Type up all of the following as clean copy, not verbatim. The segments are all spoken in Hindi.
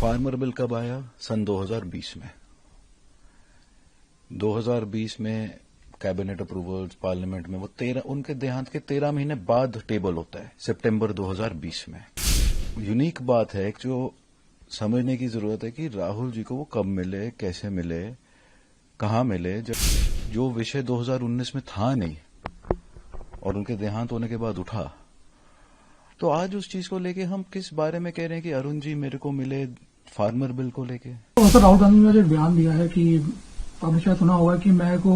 फार्मर बिल कब आया? सन 2020 में। 2020 में कैबिनेट अप्रूवल्स पार्लियामेंट में वो 13 उनके देहांत के 13 महीने बाद टेबल होता है, सितंबर 2020 में। यूनिक बात है जो समझने की जरूरत है कि राहुल जी को वो कब मिले, कैसे मिले, कहां मिले, जब जो विषय 2019 में था नहीं और उनके देहांत होने के बाद उठा। तो आज उस चीज को लेके हम किस बारे में कह रहे हैं कि अरुण जी मेरे को मिले फार्मर बिल को लेके। तो सर राहुल गांधी ने जो बयान दिया है कि आपने शायद सुना होगा कि मैं को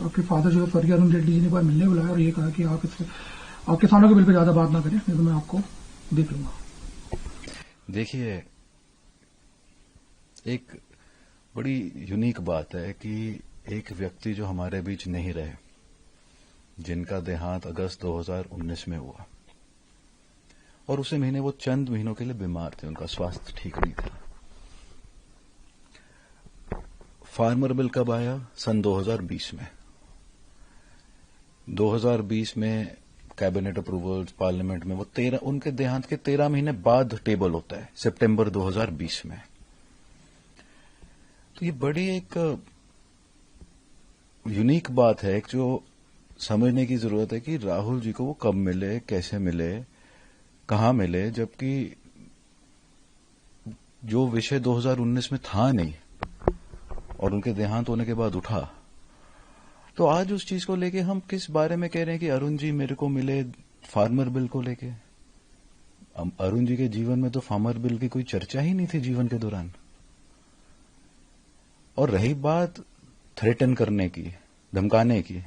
आपके फादर जो स्वर्गीय अरुण जेटली जी ने बार मिलने बुलाया और ये कहा कि आप किसानों के बिल पे ज्यादा बात ना करें, नहीं तो मैं आपको देख लूंगा। देखिए, एक बड़ी यूनिक बात है कि एक व्यक्ति जो हमारे बीच नहीं रहे, जिनका देहांत अगस्त 2019 में हुआ और उसी महीने वो चंद महीनों के लिए बीमार थे, उनका स्वास्थ्य ठीक नहीं था। फार्मर बिल कब आया? सन 2020 में। 2020 में कैबिनेट अप्रूवल्स पार्लियामेंट में वो 13 उनके देहांत के 13 महीने बाद टेबल होता है, सितंबर 2020 में। तो ये बड़ी एक यूनिक बात है जो समझने की जरूरत है कि राहुल जी को वो कब मिले, कैसे मिले, कहां मिले, जबकि जो विषय 2019 में था नहीं और उनके देहांत होने के बाद उठा। तो आज उस चीज को लेके हम किस बारे में कह रहे हैं कि अरुण जी मेरे को मिले फार्मर बिल को लेके। अरुण जी के जीवन में तो फार्मर बिल की कोई चर्चा ही नहीं थी जीवन के दौरान। और रही बात थ्रेटन करने की, धमकाने की,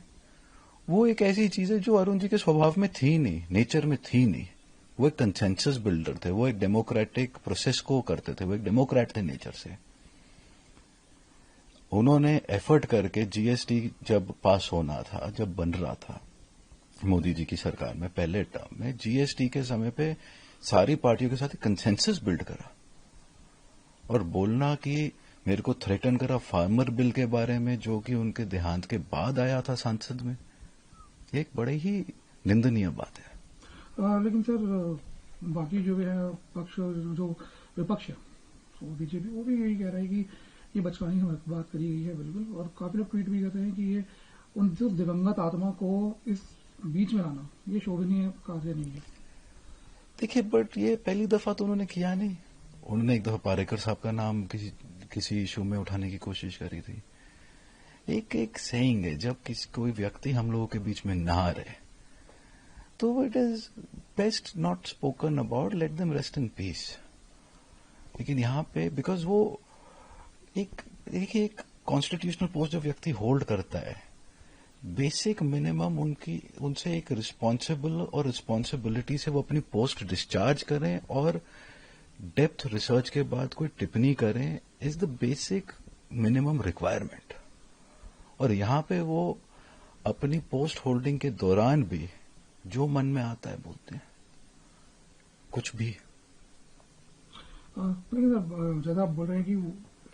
वो एक ऐसी चीज है जो अरुण जी के स्वभाव में थी नहीं, नेचर में थी नहीं। वो एक कंसेंसस बिल्डर थे, वो एक डेमोक्रेटिक प्रोसेस को करते थे, वो एक डेमोक्रेट थे नेचर से। उन्होंने एफर्ट करके जीएसटी जब पास होना था, जब बन रहा था मोदी जी की सरकार में पहले टर्म में, जीएसटी के समय पे सारी पार्टियों के साथ कंसेंसस बिल्ड करा और बोलना कि मेरे को थ्रेटन करा फार्मर बिल के बारे में जो कि उनके देहांत के बाद आया था संसद में, एक बड़ी ही निंदनीय बात है। लेकिन सर बाकी जो है पक्ष, जो विपक्ष है वो बीजेपी, वो भी यही कह रहा है कि ये बचकानी बात करी गई है बिल्कुल, और काफी लोग ट्वीट भी करते हैं कि ये उन जो दिवंगत आत्मा को इस बीच में लाना ये शोभनीय कार्य नहीं है। देखिए, बट ये पहली दफा तो उन्होंने किया नहीं। उन्होंने एक दफा पारेकर साहब का नाम किसी इशू में उठाने की कोशिश करी थी। एक सेइंग है, जब कोई व्यक्ति हम लोगों के बीच में ना रहे तो it is best not spoken about, let them rest in peace. लेकिन यहां पे बिकॉज वो एक कॉन्स्टिट्यूशनल पोस्ट जो व्यक्ति होल्ड करता है, बेसिक मिनिमम उनसे एक रिस्पॉन्सिबल और रिस्पॉन्सिबिलिटी से वो अपनी पोस्ट डिस्चार्ज करें और डेप्थ रिसर्च के बाद कोई टिप्पणी करें, is the basic minimum requirement. और यहां पे वो अपनी पोस्ट होल्डिंग के दौरान भी जो मन में आता है बोलते हैं, कुछ भी। लेकिन ज्यादा आप बोल रहे हैं कि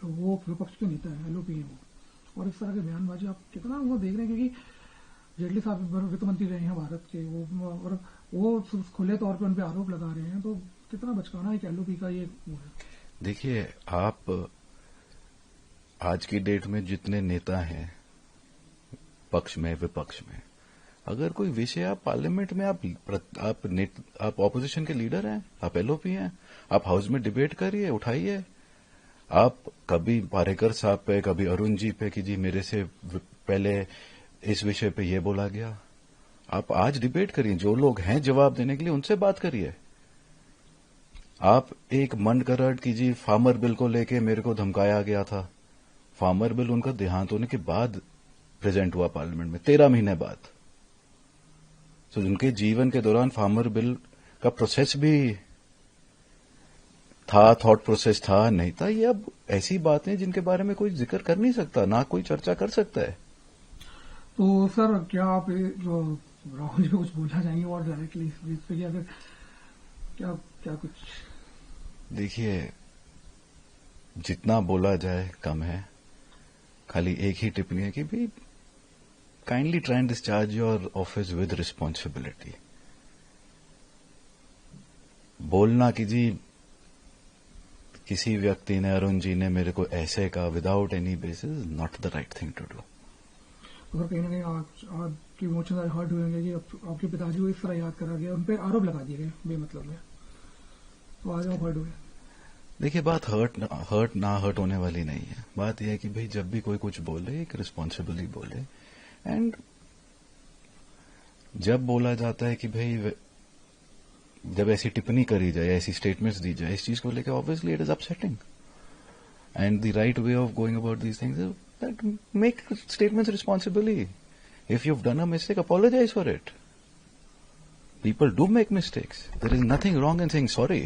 वो विपक्ष के नेता है, एलओपी है वो, और इस तरह के बयानबाजी आप कितना वो देख रहे हैं, क्योंकि जेटली साहब वित्त मंत्री रहे हैं भारत के, और वो खुले तौर पे उन पे आरोप लगा रहे हैं, तो कितना बचकाना एक एलओपी का ये वो है। देखिए, आप आज की डेट में जितने नेता हैं पक्ष में विपक्ष में, अगर कोई विषय आप पार्लियामेंट में आप ऑपोजिशन के लीडर हैं, आप एलओपी हैं, आप हाउस में डिबेट करिए, उठाइए। आप कभी पारेकर साहब पे, कभी अरुण जी पे कि जी मेरे से पहले इस विषय पे ये बोला गया, आप आज डिबेट करिए। जो लोग हैं जवाब देने के लिए उनसे बात करिए। आप एक मन करट की जी फार्मर बिल को लेके मेरे को धमकाया गया था। फार्मर बिल उनका देहांत होने के बाद प्रेजेंट हुआ पार्लियामेंट में, 13 महीने बाद। तो उनके जीवन के दौरान फार्मर बिल का प्रोसेस भी था, थॉट प्रोसेस था, नहीं था। ये अब ऐसी बातें जिनके बारे में कोई जिक्र कर नहीं सकता, ना कोई चर्चा कर सकता है। तो सर क्या आप राहुल जी को कुछ बोलना चाहेंगे और डायरेक्टली इस पे, या फिर क्या कुछ? देखिए, जितना बोला जाए कम है। खाली एक ही टिप्पणी है कि भाई kindly try and discharge your office with responsibility. बोलना कि जी किसी व्यक्ति ने, अरुण जी ने मेरे को ऐसे कहा without any basis, not the right thing to do. अगर कहीं ना कहीं आपके इमोशंस आज हर्ट हुए कि आपके पिताजी को इस तरह याद करा गया, उन पर आरोप लगा दिए गए बेमतलब में, तो आज आप हर्ट हुए। देखिए, बात हर्ट ना हर्ट होने वाली नहीं है। बात यह है कि भाई जब भी कोई कुछ बोले एक रिस्पॉन्सिबली बोले, एंड जब बोला जाता है कि भाई जब ऐसी टिप्पणी करी जाए, ऐसी स्टेटमेंट्स दी जाए इस चीज को लेकर, obviously it is upsetting, and the right way of going about these things that make statements responsibly. If you have done a mistake, apologize for it. People do make mistakes. There is nothing wrong in saying sorry.